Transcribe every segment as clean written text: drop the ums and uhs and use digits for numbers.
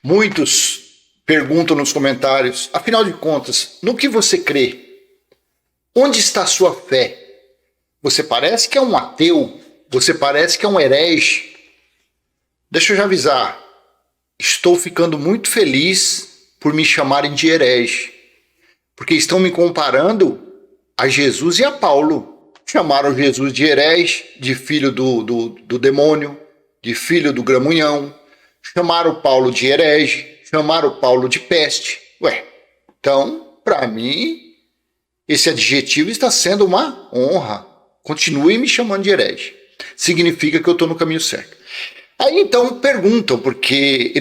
Muitos perguntam nos comentários, afinal de contas, no que você crê? Onde está a sua fé? Você parece que é um ateu, você parece que é um herege. Deixa eu já avisar, estou ficando muito feliz por me chamarem de herege, porque estão me comparando a Jesus e a Paulo. Chamaram Jesus de herege, de filho do demônio, de filho do gramunhão. Chamaram Paulo de herege, chamaram Paulo de peste. Então, para mim, esse adjetivo está sendo uma honra. Continue me chamando de herege. Significa que eu estou no caminho certo. Aí então perguntam, porque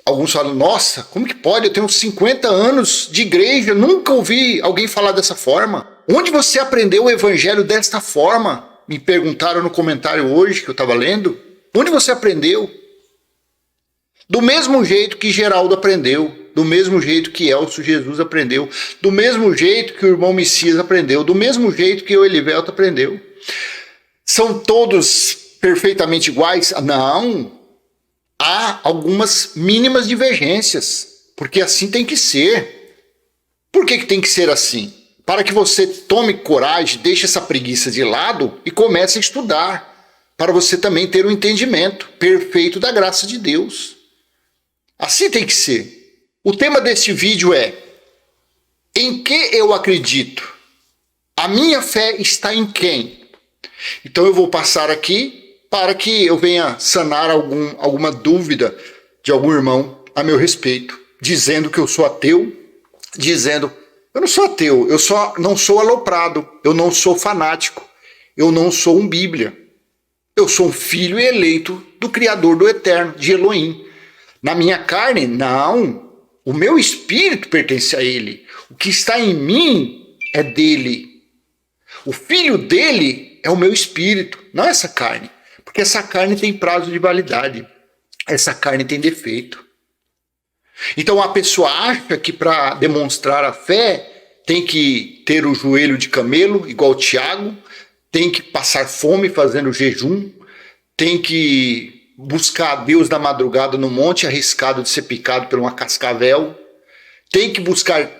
alguns falam, nossa, como que pode? Eu tenho 50 anos de igreja, nunca ouvi alguém falar dessa forma. Onde você aprendeu o evangelho desta forma? Me perguntaram no comentário hoje que eu estava lendo. Onde você aprendeu? Do mesmo jeito que Geraldo aprendeu, do mesmo jeito que Elcio Jesus aprendeu, do mesmo jeito que o irmão Messias aprendeu, do mesmo jeito que o Elivelto aprendeu. São todos perfeitamente iguais? Não. Há algumas mínimas divergências, porque assim tem que ser. Por que tem que ser assim? Para que você tome coragem, deixe essa preguiça de lado e comece a estudar, para você também ter um entendimento perfeito da graça de Deus. Assim tem que ser. O tema deste vídeo é: em que eu acredito? A minha fé está em quem? Então eu vou passar aqui para que eu venha sanar alguma dúvida de algum irmão a meu respeito, dizendo que eu sou ateu, dizendo, eu não sou ateu, eu só não sou aloprado, eu não sou fanático, eu não sou um Bíblia. Eu sou um filho eleito do Criador do Eterno, de Elohim. Na minha carne, não. O meu espírito pertence a ele. O que está em mim é dele. O filho dele é o meu espírito, não essa carne. Porque essa carne tem prazo de validade. Essa carne tem defeito. Então a pessoa acha que para demonstrar a fé tem que ter o joelho de camelo, igual o Tiago, tem que passar fome fazendo jejum, tem que buscar a Deus na madrugada no monte, arriscado de ser picado por uma cascavel, tem que buscar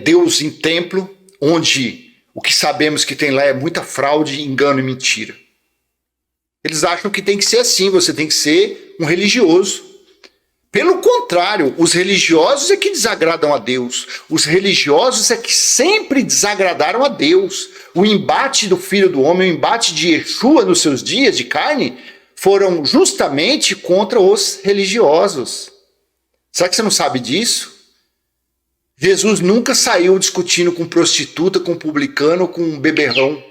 Deus em templo, onde o que sabemos que tem lá é muita fraude, engano e mentira. Eles acham que tem que ser assim, você tem que ser um religioso. Pelo contrário, os religiosos é que desagradam a Deus. Os religiosos é que sempre desagradaram a Deus. O embate do Filho do Homem, o embate de Yeshua nos seus dias de carne, foram justamente contra os religiosos. Será que você não sabe disso? Jesus nunca saiu discutindo com prostituta, com publicano, com beberrão.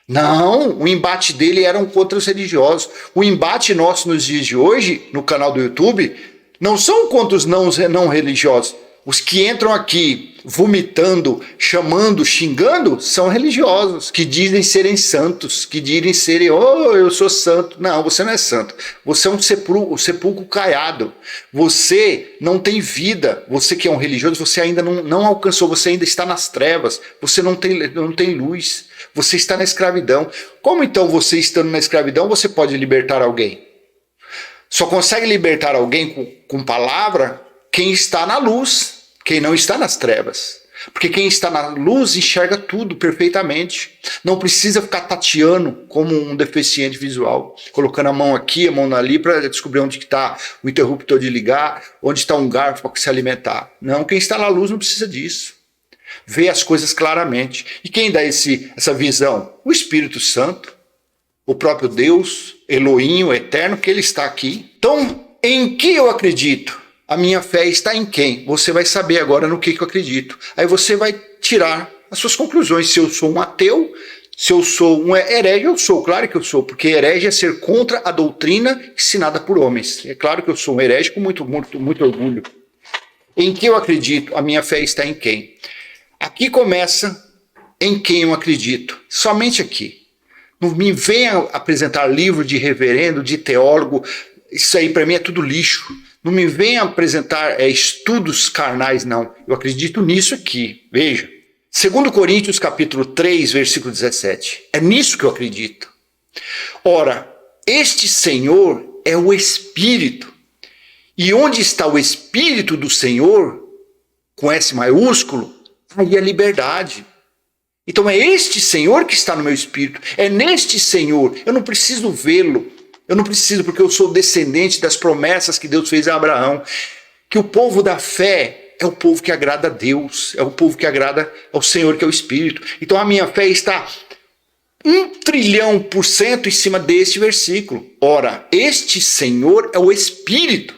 Não, o embate dele era contra os religiosos. O embate nosso nos dias de hoje, no canal do YouTube, não são contra os não religiosos. Os que entram aqui vomitando, chamando, xingando, são religiosos, que dizem serem santos, que dizem serem, eu sou santo. Não, você não é santo. Você é um sepulcro caiado. Você não tem vida. Você que é um religioso, você ainda não alcançou, você ainda está nas trevas. Você não tem luz. Você está na escravidão. Como então você estando na escravidão, você pode libertar alguém? Só consegue libertar alguém com palavra quem está na luz, quem não está nas trevas. Porque quem está na luz enxerga tudo perfeitamente. Não precisa ficar tateando como um deficiente visual, colocando a mão aqui, a mão ali, para descobrir onde está o interruptor de ligar, onde está um garfo para se alimentar. Não, quem está na luz não precisa disso. Vê as coisas claramente. E quem dá essa visão? O Espírito Santo, o próprio Deus, Elohim, o Eterno, que ele está aqui. Então, em que eu acredito? A minha fé está em quem? Você vai saber agora no que eu acredito. Aí você vai tirar as suas conclusões. Se eu sou um ateu, se eu sou um herege, eu sou. Claro que eu sou, porque herege é ser contra a doutrina ensinada por homens. É claro que eu sou um herege com muito orgulho. Em que eu acredito? A minha fé está em quem? Aqui começa em quem eu acredito. Somente aqui. Não me venha apresentar livro de reverendo, de teólogo. Isso aí para mim é tudo lixo. Não me venha apresentar estudos carnais, não. Eu acredito nisso aqui. Veja. 2 Coríntios capítulo 3, versículo 17. É nisso que eu acredito. Ora, este Senhor é o Espírito. E onde está o Espírito do Senhor, com S maiúsculo, aí é liberdade. Então é este Senhor que está no meu espírito, é neste Senhor, eu não preciso vê-lo, eu não preciso porque eu sou descendente das promessas que Deus fez a Abraão, que o povo da fé é o povo que agrada a Deus, é o povo que agrada ao Senhor que é o Espírito. Então a minha fé está 1.000.000.000% em cima deste versículo. Ora, este Senhor é o Espírito.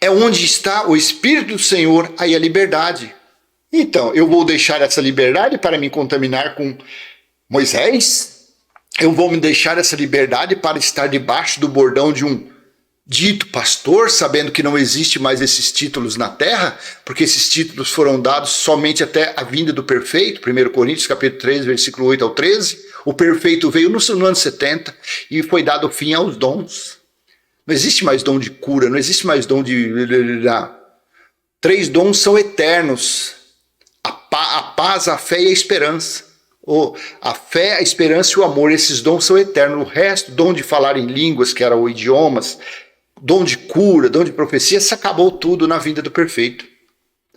É onde está o Espírito do Senhor, aí a liberdade. Então, eu vou deixar essa liberdade para me contaminar com Moisés? Eu vou me deixar essa liberdade para estar debaixo do bordão de um dito pastor, sabendo que não existe mais esses títulos na terra, porque esses títulos foram dados somente até a vinda do perfeito, 1 Coríntios capítulo 3, versículo 8 ao 13. O perfeito veio no ano 70 e foi dado fim aos dons. Não existe mais dom de cura, não existe mais dom de... 3 dons são eternos. A paz, a fé e a esperança. A fé, a esperança e o amor, esses dons são eternos. O resto, dom de falar em línguas, que eram idiomas, dom de cura, dom de profecia, se acabou tudo na vinda do perfeito.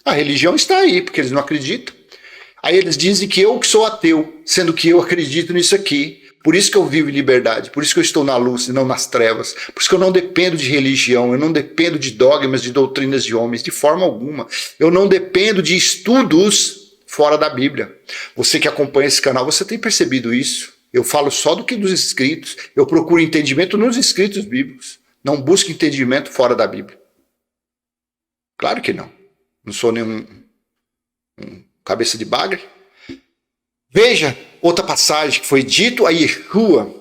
A religião está aí, porque eles não acreditam. Aí eles dizem que eu que sou ateu, sendo que eu acredito nisso aqui. Por isso que eu vivo em liberdade, por isso que eu estou na luz e não nas trevas, por isso que eu não dependo de religião, eu não dependo de dogmas, de doutrinas de homens, de forma alguma. Eu não dependo de estudos fora da Bíblia. Você que acompanha esse canal, você tem percebido isso? Eu falo só do que dos escritos, eu procuro entendimento nos escritos bíblicos, não busco entendimento fora da Bíblia. Claro que não. Não sou nenhum cabeça de bagre. Veja outra passagem que foi dito a Yeshua.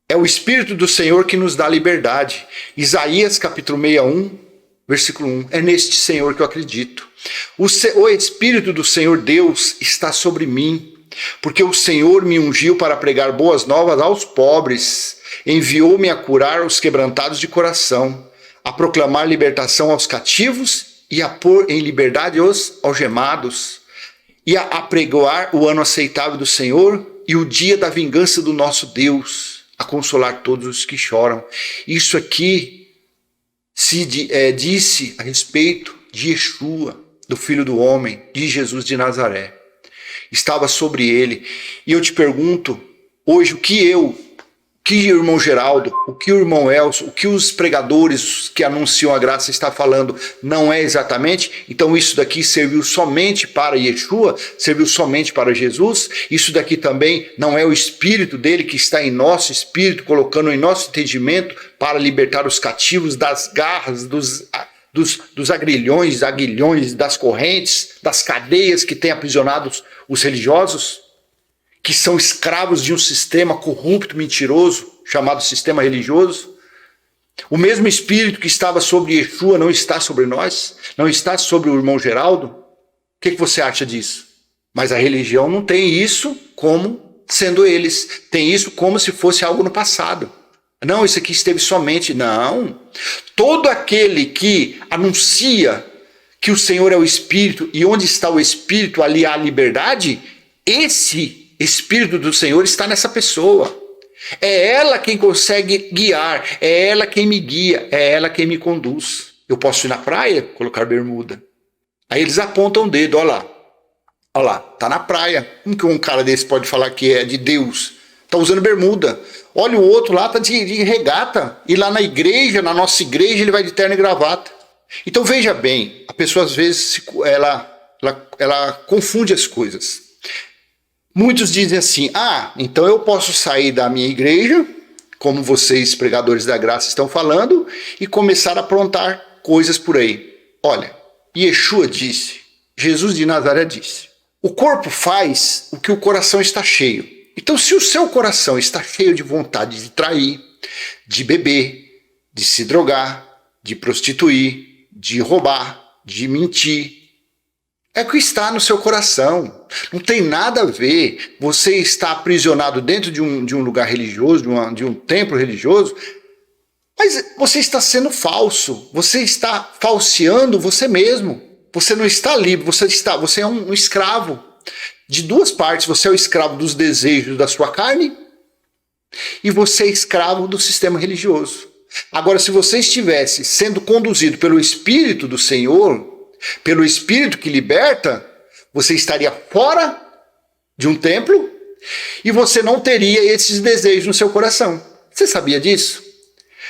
É o Espírito do Senhor que nos dá liberdade. Isaías capítulo 61, versículo 1. É neste Senhor que eu acredito. O Espírito do Senhor Deus está sobre mim, porque o Senhor me ungiu para pregar boas novas aos pobres. Enviou-me a curar os quebrantados de coração, a proclamar libertação aos cativos e a pôr em liberdade os algemados, e a apregoar o ano aceitável do Senhor e o dia da vingança do nosso Deus, a consolar todos os que choram. Isso aqui disse a respeito de Yeshua, do Filho do Homem, de Jesus de Nazaré. Estava sobre ele. E eu te pergunto, hoje, o que o irmão Geraldo, o que o irmão Elcio, o que os pregadores que anunciam a graça estão falando não é exatamente? Então isso daqui serviu somente para Yeshua, serviu somente para Jesus? Isso daqui também não é o Espírito dele que está em nosso espírito, colocando em nosso entendimento para libertar os cativos das garras, dos agrilhões, aguilhões, das correntes, das cadeias que têm aprisionado os religiosos? Que são escravos de um sistema corrupto, mentiroso, chamado sistema religioso. O mesmo Espírito que estava sobre Yeshua não está sobre nós, não está sobre o irmão Geraldo. O que você acha disso? Mas a religião não tem isso como sendo eles, tem isso como se fosse algo no passado. Não, isso aqui esteve somente, não. Todo aquele que anuncia que o Senhor é o Espírito e onde está o Espírito, ali há a liberdade, esse Espírito do Senhor está nessa pessoa. É ela quem consegue guiar, é ela quem me guia, é ela quem me conduz. Eu posso ir na praia, colocar bermuda. Aí eles apontam o dedo, olha lá, tá na praia. Como que um cara desse pode falar que é de Deus? Tá usando bermuda. Olha o outro lá, tá de regata. E lá na igreja, na nossa igreja, ele vai de terno e gravata. Então veja bem, a pessoa às vezes ela confunde as coisas. Muitos dizem assim, então eu posso sair da minha igreja, como vocês pregadores da graça estão falando, e começar a aprontar coisas por aí. Olha, Yeshua disse, Jesus de Nazaré disse, o corpo faz o que o coração está cheio. Então se o seu coração está cheio de vontade de trair, de beber, de se drogar, de prostituir, de roubar, de mentir, é o que está no seu coração. Não tem nada a ver. Você está aprisionado dentro de um lugar religioso, de um templo religioso, mas você está sendo falso. Você está falseando você mesmo. Você não está livre, você é um escravo. De duas partes, você é o escravo dos desejos da sua carne e você é escravo do sistema religioso. Agora, se você estivesse sendo conduzido pelo Espírito do Senhor, pelo Espírito que liberta, você estaria fora de um templo e você não teria esses desejos no seu coração. Você sabia disso?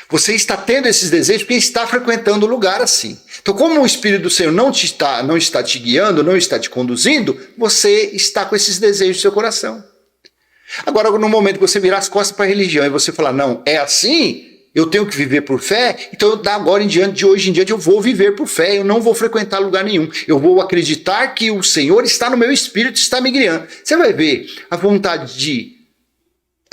Você está tendo esses desejos porque está frequentando o lugar assim. Então, como o Espírito do Senhor não está te guiando, não está te conduzindo, você está com esses desejos no seu coração. Agora, no momento que você virar as costas para a religião e você falar, não, é assim, eu tenho que viver por fé, então agora em diante, de hoje em diante, eu vou viver por fé, eu não vou frequentar lugar nenhum. Eu vou acreditar que o Senhor está no meu espírito, está me guiando. Você vai ver a vontade de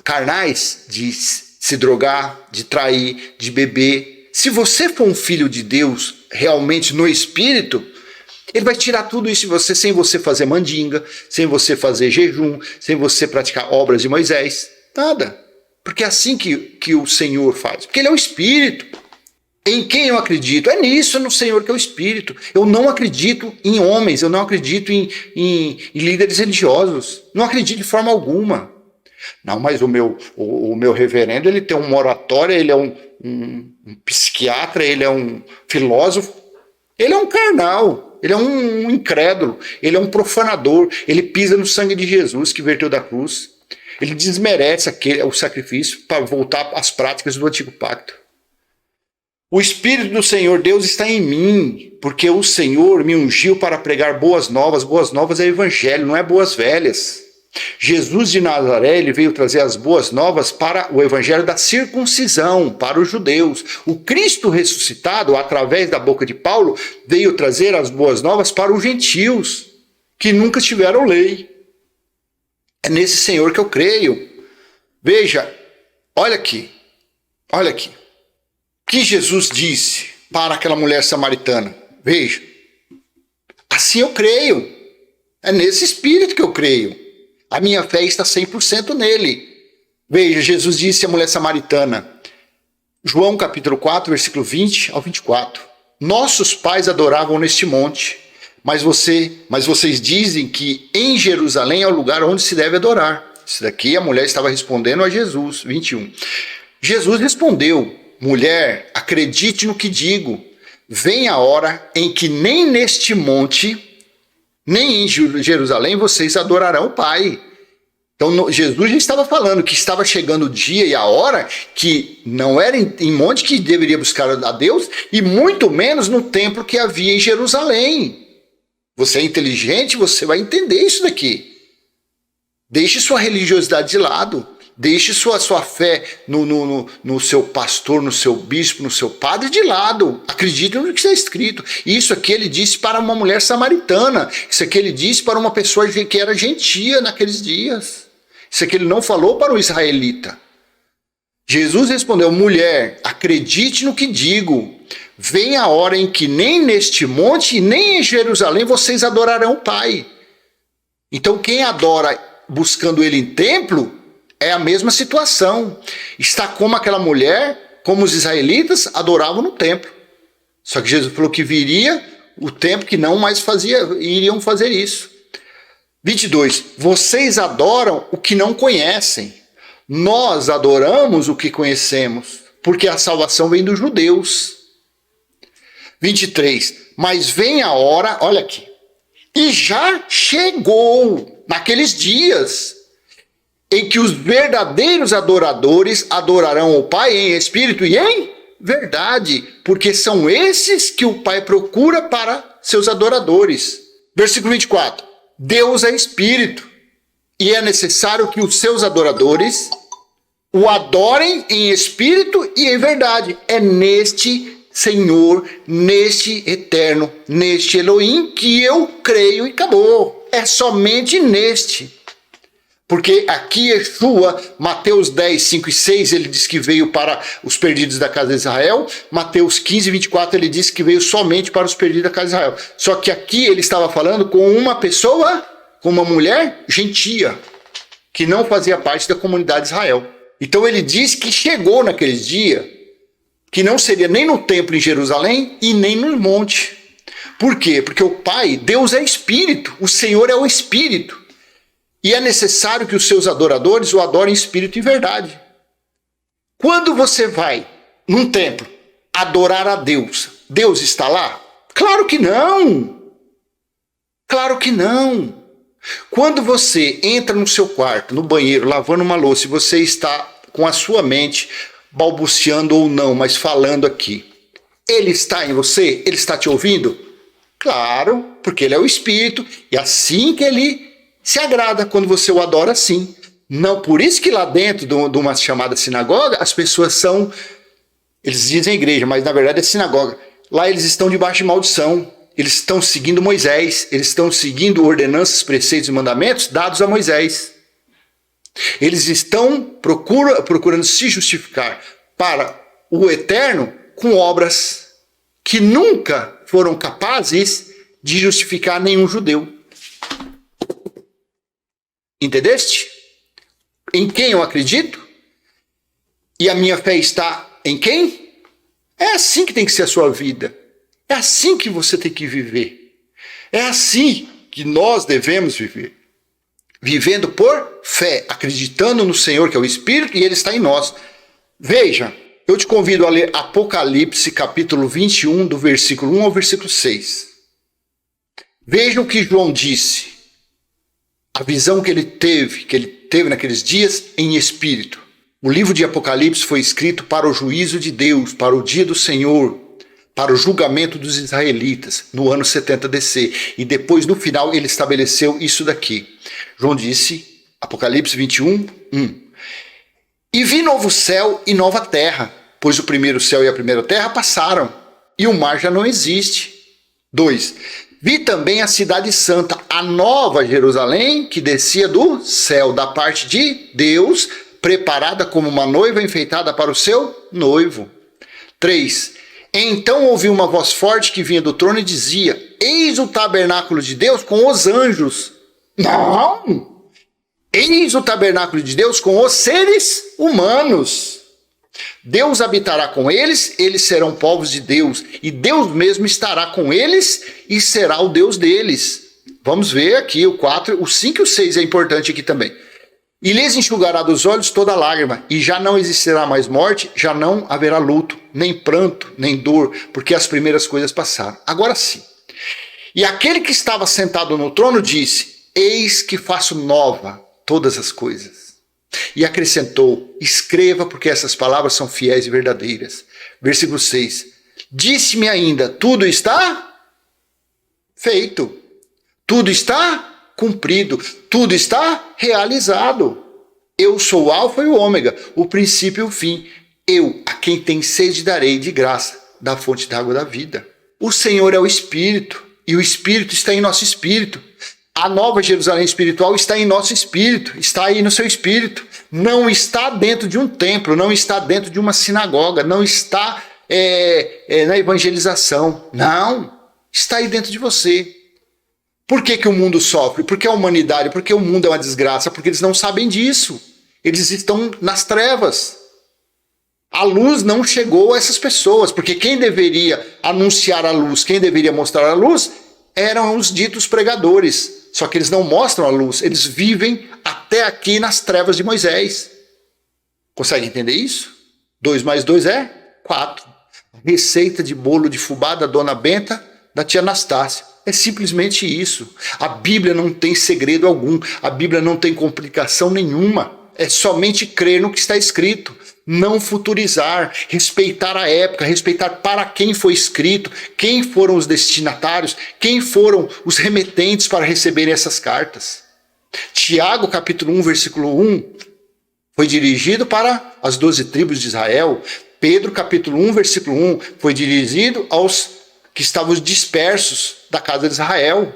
carnais, de se drogar, de trair, de beber. Se você for um filho de Deus realmente no espírito, ele vai tirar tudo isso de você sem você fazer mandinga, sem você fazer jejum, sem você praticar obras de Moisés. Nada. Porque é assim que o Senhor faz. Porque ele é o Espírito. Em quem eu acredito? É nisso, no Senhor que é o Espírito. Eu não acredito em homens, eu não acredito em líderes religiosos. Não acredito de forma alguma. Não, mas o meu reverendo, ele tem uma oratória, ele é um psiquiatra, ele é um filósofo. Ele é um carnal, ele é um incrédulo, ele é um profanador, ele pisa no sangue de Jesus que verteu da cruz. Ele desmerece o sacrifício para voltar às práticas do antigo pacto. O Espírito do Senhor Deus está em mim, porque o Senhor me ungiu para pregar boas novas. Boas novas é evangelho, não é boas velhas. Jesus de Nazaré, ele veio trazer as boas novas para o evangelho da circuncisão, para os judeus. O Cristo ressuscitado, através da boca de Paulo, veio trazer as boas novas para os gentios, que nunca tiveram lei. É nesse Senhor que eu creio. Veja, olha aqui. O que Jesus disse para aquela mulher samaritana? Veja, assim eu creio. É nesse Espírito que eu creio. A minha fé está 100% nele. Veja, Jesus disse à mulher samaritana, João capítulo 4, versículo 20 ao 24. Nossos pais adoravam neste monte, mas vocês dizem que em Jerusalém é o lugar onde se deve adorar. Isso daqui a mulher estava respondendo a Jesus, 21. Jesus respondeu, mulher, acredite no que digo. Vem a hora em que nem neste monte, nem em Jerusalém vocês adorarão o Pai. Então Jesus já estava falando que estava chegando o dia e a hora que não era em monte que deveria buscar a Deus e muito menos no templo que havia em Jerusalém. Você é inteligente, você vai entender isso daqui. Deixe sua religiosidade de lado. Deixe sua fé no seu pastor, no seu bispo, no seu padre de lado. Acredite no que está escrito. Isso aqui ele disse para uma mulher samaritana. Isso aqui ele disse para uma pessoa que era gentia naqueles dias. Isso aqui ele não falou para o israelita. Jesus respondeu, mulher, acredite no que digo. Vem a hora em que nem neste monte, nem em Jerusalém vocês adorarão o Pai. Então quem adora buscando ele em templo, é a mesma situação. Está como aquela mulher, como os israelitas adoravam no templo. Só que Jesus falou que viria o tempo que não mais iriam fazer isso. 22. Vocês adoram o que não conhecem. Nós adoramos o que conhecemos, porque a salvação vem dos judeus. 23. Mas vem a hora, olha aqui, e já chegou naqueles dias em que os verdadeiros adoradores adorarão o Pai em espírito e em verdade, porque são esses que o Pai procura para seus adoradores. Versículo 24. Deus é espírito, e é necessário que os seus adoradores o adorem em espírito e em verdade. É neste Senhor, neste eterno, neste Elohim que eu creio e acabou. É somente neste. Porque aqui Yeshua, Mateus 10, 5 e 6, ele diz que veio para os perdidos da casa de Israel. Mateus 15, 24, ele diz que veio somente para os perdidos da casa de Israel. Só que aqui ele estava falando com uma pessoa, com uma mulher gentia, que não fazia parte da comunidade de Israel. Então ele diz que chegou naqueles dias, que não seria nem no templo em Jerusalém e nem no monte. Por quê? Porque o Pai, Deus é espírito, o Senhor é o espírito. E é necessário que os seus adoradores o adorem em espírito e verdade. Quando você vai num templo, adorar a Deus, Deus está lá? Claro que não! Claro que não! Quando você entra no seu quarto, no banheiro, lavando uma louça, e você está com a sua mente balbuciando ou não, mas falando aqui, ele está em você? Ele está te ouvindo? Claro, porque ele é o Espírito, e assim que ele se agrada, quando você o adora assim. Não, por isso que lá dentro de uma chamada sinagoga, as pessoas são, eles dizem igreja, mas na verdade é sinagoga. Lá eles estão debaixo de maldição, eles estão seguindo Moisés, eles estão seguindo ordenanças, preceitos e mandamentos dados a Moisés. Eles estão procurando se justificar para o eterno com obras que nunca foram capazes de justificar nenhum judeu. Entendeste? Em quem eu acredito? E a minha fé está em quem? É assim que tem que ser a sua vida. É assim que você tem que viver. É assim que nós devemos viver. Vivendo por fé, acreditando no Senhor, que é o Espírito, e Ele está em nós. Veja, eu te convido a ler Apocalipse, capítulo 21, do versículo 1 ao versículo 6. Veja o que João disse. A visão que ele teve naqueles dias em espírito. O livro de Apocalipse foi escrito para o juízo de Deus, para o dia do Senhor, para o julgamento dos israelitas, no ano 70 DC. E depois, no final, ele estabeleceu isso daqui. João disse, Apocalipse 21, 1. E vi novo céu e nova terra, pois o primeiro céu e a primeira terra passaram, e o mar já não existe. 2. Vi também a cidade santa, a nova Jerusalém, que descia do céu, da parte de Deus, preparada como uma noiva enfeitada para o seu noivo. 3. Então ouvi uma voz forte que vinha do trono e dizia, eis o tabernáculo de Deus com os anjos. Não! Eis o tabernáculo de Deus com os seres humanos. Deus habitará com eles, eles serão povos de Deus, e Deus mesmo estará com eles e será o Deus deles. Vamos ver aqui o 4, o 5 e o 6 é importante aqui também. E lhes enxugará dos olhos toda lágrima, e já não existirá mais morte, já não haverá luto, nem pranto, nem dor, porque as primeiras coisas passaram. Agora sim. E aquele que estava sentado no trono disse, eis que faço nova todas as coisas. E acrescentou, escreva porque essas palavras são fiéis e verdadeiras. Versículo 6. Disse-me ainda, tudo está feito. Tudo está cumprido. Tudo está realizado. Eu sou o alfa e o ômega, o princípio e o fim. Eu, a quem tem sede, darei de graça da fonte da água da vida. O Senhor é o Espírito, e o Espírito está em nosso espírito. A nova Jerusalém espiritual está em nosso espírito, está aí no seu espírito. Não está dentro de um templo, não está dentro de uma sinagoga, não está na evangelização. Não, está aí dentro de você. Por que o mundo sofre? Porque a humanidade, porque o mundo é uma desgraça, porque eles não sabem disso. Eles estão nas trevas. A luz não chegou a essas pessoas, porque quem deveria anunciar a luz, quem deveria mostrar a luz, eram os ditos pregadores. Só que eles não mostram a luz, eles vivem até aqui nas trevas de Moisés. Consegue entender isso? 2 mais 2 é 4. Receita de bolo de fubá da Dona Benta, da tia Anastácia. É simplesmente isso. A Bíblia não tem segredo algum, a Bíblia não tem complicação nenhuma. É somente crer no que está escrito. Não futurizar, respeitar a época, respeitar para quem foi escrito, quem foram os destinatários, quem foram os remetentes para receberem essas cartas. Tiago, capítulo 1, versículo 1, foi dirigido para as 12 tribos de Israel. Pedro, capítulo 1, versículo 1, foi dirigido aos que estavam dispersos da casa de Israel.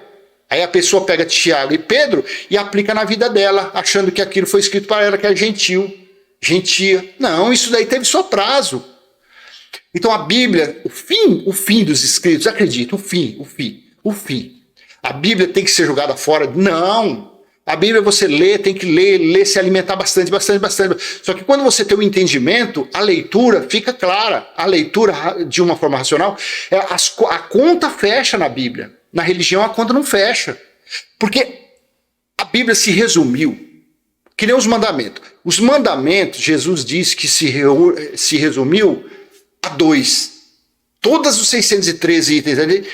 Aí a pessoa pega Tiago e Pedro e aplica na vida dela, achando que aquilo foi escrito para ela, que é gentil. Gentia. Não, isso daí teve seu prazo. Então a Bíblia, o fim dos escritos, acredita, o fim. A Bíblia tem que ser jogada fora? Não. A Bíblia você lê, tem que ler, se alimentar bastante. Só que quando você tem um entendimento, a leitura fica clara. A leitura, de uma forma racional, a conta fecha na Bíblia. Na religião a conta não fecha. Porque a Bíblia se resumiu. Que nem os mandamentos. Os mandamentos, Jesus disse que se resumiu a 2. Todos os 613 itens ali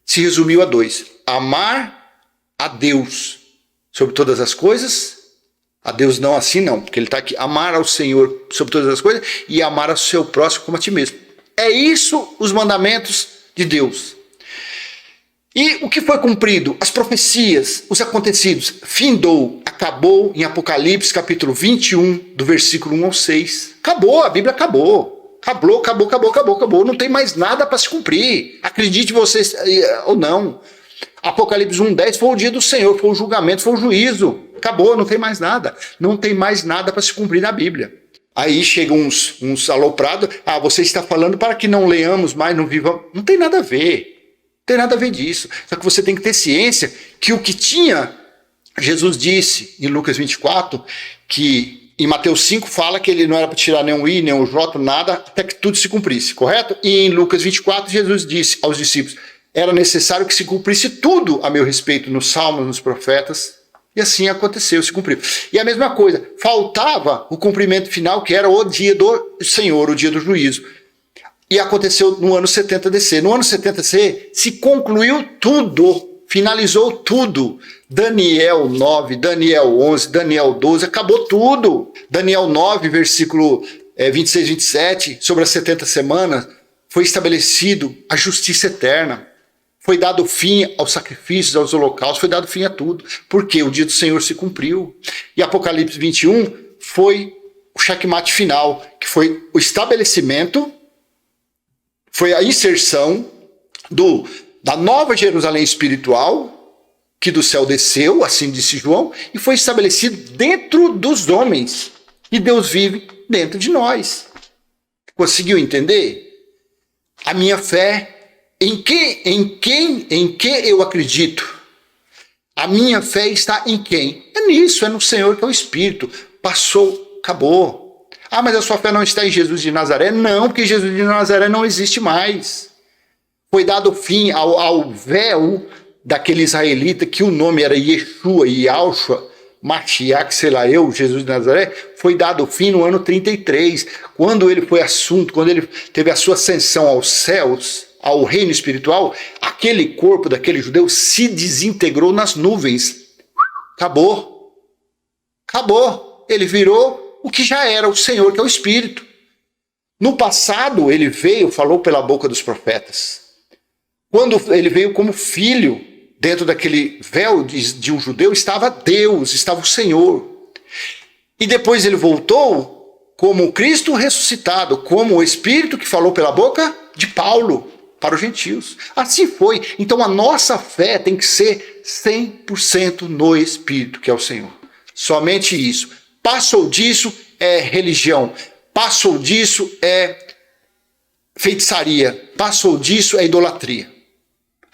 se resumiu a 2. Amar a Deus sobre todas as coisas. A Deus não assim não, porque ele está aqui. Amar ao Senhor sobre todas as coisas e amar ao seu próximo como a ti mesmo. É isso os mandamentos de Deus. E o que foi cumprido? As profecias, os acontecidos. Findou, acabou em Apocalipse capítulo 21, do versículo 1 ao 6. Acabou, a Bíblia acabou. Acabou. Não tem mais nada para se cumprir. Acredite vocês ou não. Apocalipse 1:10 foi o dia do Senhor, foi o julgamento, foi o juízo. Acabou, não tem mais nada. Não tem mais nada para se cumprir na Bíblia. Aí chegam uns aloprados. Você está falando para que não leamos mais, não vivamos. Não tem nada a ver. Não tem nada a ver disso. Só que você tem que ter ciência que o que tinha, Jesus disse em Lucas 24, que em Mateus 5 fala que ele não era para tirar nenhum i, nenhum j, nada, até que tudo se cumprisse, correto? E em Lucas 24, Jesus disse aos discípulos, era necessário que se cumprisse tudo a meu respeito nos salmos, nos profetas, e assim aconteceu, se cumpriu. E a mesma coisa, faltava o cumprimento final, que era o dia do Senhor, o dia do juízo. E aconteceu no ano 70 DC. No ano 70 DC se concluiu tudo, finalizou tudo. Daniel 9, Daniel 11, Daniel 12, acabou tudo. Daniel 9, versículo 26, 27, sobre as 70 semanas, foi estabelecido a justiça eterna. Foi dado fim aos sacrifícios, aos holocaustos, foi dado fim a tudo. Porque o dia do Senhor se cumpriu. E Apocalipse 21 foi o checkmate final, que foi o estabelecimento, foi a inserção da nova Jerusalém espiritual, que do céu desceu, assim disse João, e foi estabelecido dentro dos homens. E Deus vive dentro de nós. Conseguiu entender? A minha fé, em que eu acredito? A minha fé está em quem? É nisso, é no Senhor que é o Espírito. Passou, acabou. Mas a sua fé não está em Jesus de Nazaré? Não, porque Jesus de Nazaré não existe mais. Foi dado fim ao véu daquele israelita, que o nome era Yeshua, Yahushua, Mashiach, sei lá eu, Jesus de Nazaré, foi dado fim no ano 33, quando ele foi assunto, quando ele teve a sua ascensão aos céus, ao reino espiritual, aquele corpo daquele judeu se desintegrou nas nuvens. Acabou. Ele virou o que já era o Senhor, que é o Espírito. No passado, ele veio, falou pela boca dos profetas. Quando ele veio como filho, dentro daquele véu de um judeu, estava Deus, estava o Senhor. E depois ele voltou como Cristo ressuscitado, como o Espírito que falou pela boca de Paulo para os gentios. Assim foi. Então a nossa fé tem que ser 100% no Espírito, que é o Senhor. Somente isso. Passou disso é religião. Passou disso é feitiçaria. Passou disso é idolatria.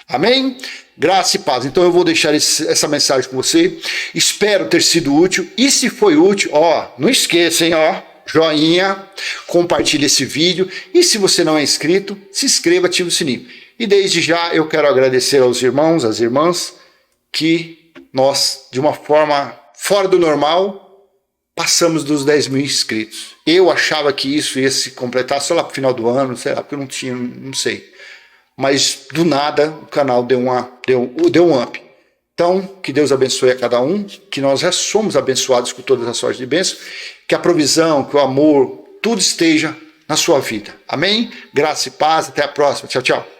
Amém? Graça e paz. Então eu vou deixar essa mensagem com você. Espero ter sido útil. E se foi útil, não esqueça, hein, joinha, compartilhe esse vídeo. E se você não é inscrito, se inscreva, ative o sininho. E desde já eu quero agradecer aos irmãos, às irmãs, que nós, de uma forma fora do normal, passamos dos 10 mil inscritos. Eu achava que isso ia se completar só lá pro final do ano, sei lá, porque eu não tinha, não sei. Mas do nada o canal deu um up. Então, que Deus abençoe a cada um, que nós já somos abençoados com todas as sortes de bênçãos, que a provisão, que o amor, tudo esteja na sua vida. Amém? Graça e paz, até a próxima. Tchau, tchau.